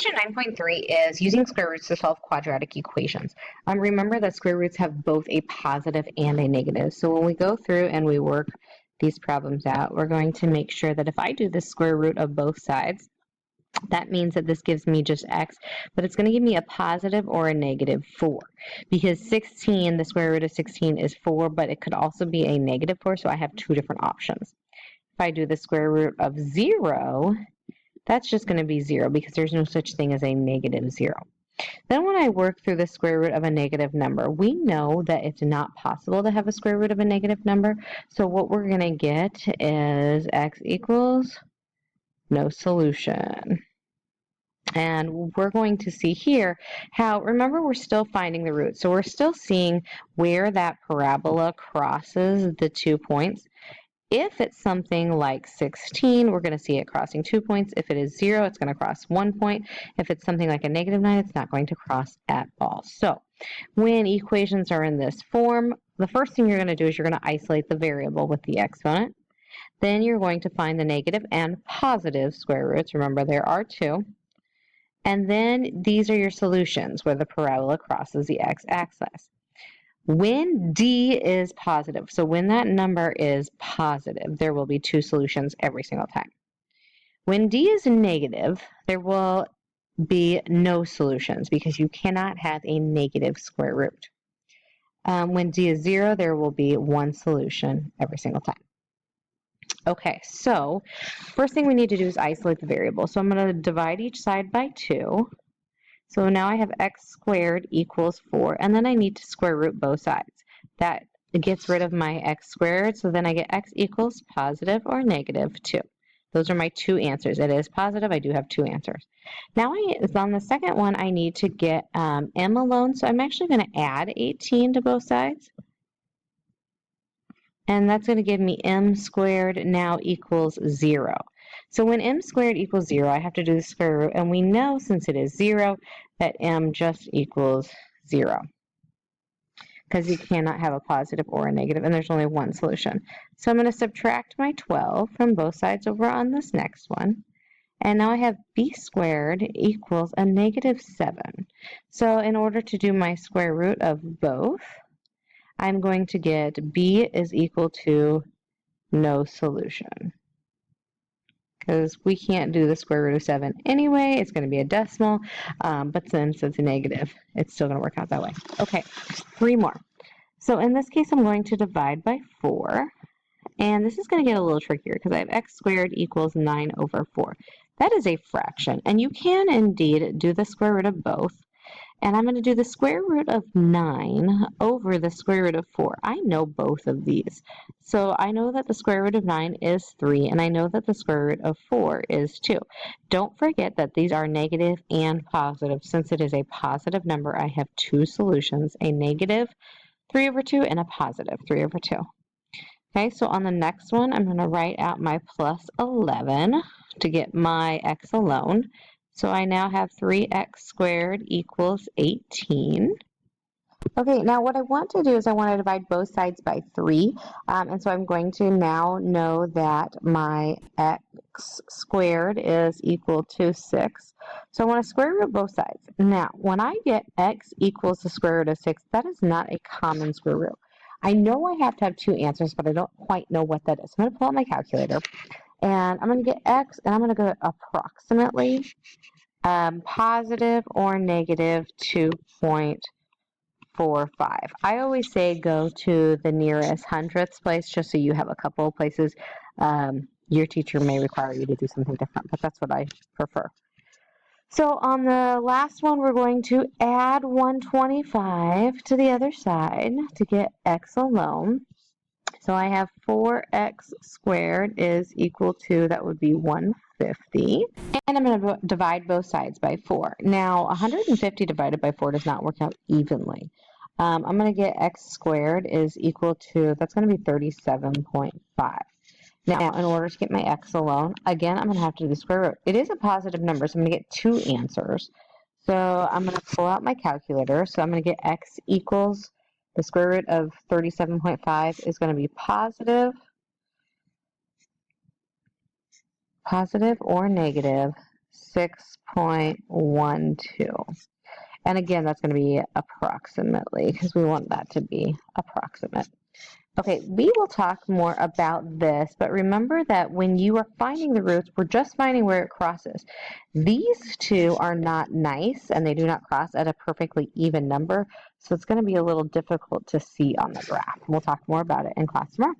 Question 9.3 is using square roots to solve quadratic equations. Remember that square roots have both a positive and a negative. So when we go through and we work these problems out, we're going to make sure that if I do the square root of both sides, that means that this gives me just x, but it's going to give me a positive or a negative 4. Because 16, the square root of 16 is 4, but it could also be a negative 4, so I have two different options. If I do the square root of 0, that's just going to be 0 because there's no such thing as a negative 0. Then when I work through the square root of a negative number, we know that it's not possible to have a square root of a negative number. So what we're going to get is x equals no solution. And we're going to see here how, remember, we're still finding the root. So we're still seeing where that parabola crosses the 2 points. If it's something like 16, we're going to see it crossing 2 points. If it is 0, it's going to cross 1 point. If it's something like a negative 9, it's not going to cross at all. So when equations are in this form, the first thing you're going to do is you're going to isolate the variable with the exponent. Then you're going to find the negative and positive square roots. Remember, there are two. And then these are your solutions where the parabola crosses the x-axis. When d is positive, so when that number is positive, there will be two solutions every single time. When d is negative, there will be no solutions because you cannot have a negative square root. When d is 0, there will be one solution every single time. Okay, so first thing we need to do is isolate the variable. So I'm going to divide each side by 2. So now I have x squared equals 4, and then I need to square root both sides. That gets rid of my x squared, so then I get x equals positive or negative 2. Those are my two answers. It is positive. I do have two answers. Now on the second one, I need to get m alone, so I'm actually going to add 18 to both sides. And that's going to give me m squared now equals 0. So when m squared equals 0, I have to do the square root, and we know since it is 0 that m just equals 0 because you cannot have a positive or a negative, and there's only one solution. So I'm going to subtract my 12 from both sides over on this next one, and now I have b squared equals a negative 7. So in order to do my square root of both, I'm going to get b is equal to no solution. Because we can't do the square root of 7 anyway. It's going to be a decimal, but since it's a negative, it's still going to work out that way. Okay, 3 more. So in this case, I'm going to divide by 4. And this is going to get a little trickier because I have x squared equals 9 over 4. That is a fraction, and you can indeed do the square root of both. And I'm going to do the square root of 9 over the square root of 4. I know both of these. So I know that the square root of 9 is 3, and I know that the square root of 4 is 2. Don't forget that these are negative and positive. Since it is a positive number, I have two solutions, a negative 3 over 2 and a positive 3 over 2. Okay, so on the next one, I'm going to write out my plus 11 to get my x alone. So I now have 3x squared equals 18. Okay, now what I want to do is I want to divide both sides by 3. And so I'm going to now know that my x squared is equal to 6. So I want to square root both sides. Now, when I get x equals the square root of 6, that is not a common square root. I know I have to have two answers, but I don't quite know what that is. I'm going to pull out my calculator, and I'm going to get x, and I'm going to go approximately positive or negative 2.45. I always say go to the nearest hundredths place just so you have a couple of places. Your teacher may require you to do something different, but that's what I prefer. So on the last one, we're going to add 125 to the other side to get x alone. So I have 4x squared is equal to, that would be 150. And I'm going to divide both sides by 4. Now, 150 divided by 4 does not work out evenly. I'm going to get x squared is equal to, that's going to be 37.5. Now, in order to get my x alone, again, I'm going to have to do the square root. It is a positive number, so I'm going to get two answers. So I'm going to pull out my calculator. So I'm going to get x equals the square root of 37.5 is going to be positive or negative 6.12. And again, that's going to be approximately because we want that to be approximate. Okay, we will talk more about this, but remember that when you are finding the roots, we're just finding where it crosses. These two are not nice, and they do not cross at a perfectly even number, so it's going to be a little difficult to see on the graph. We'll talk more about it in class tomorrow.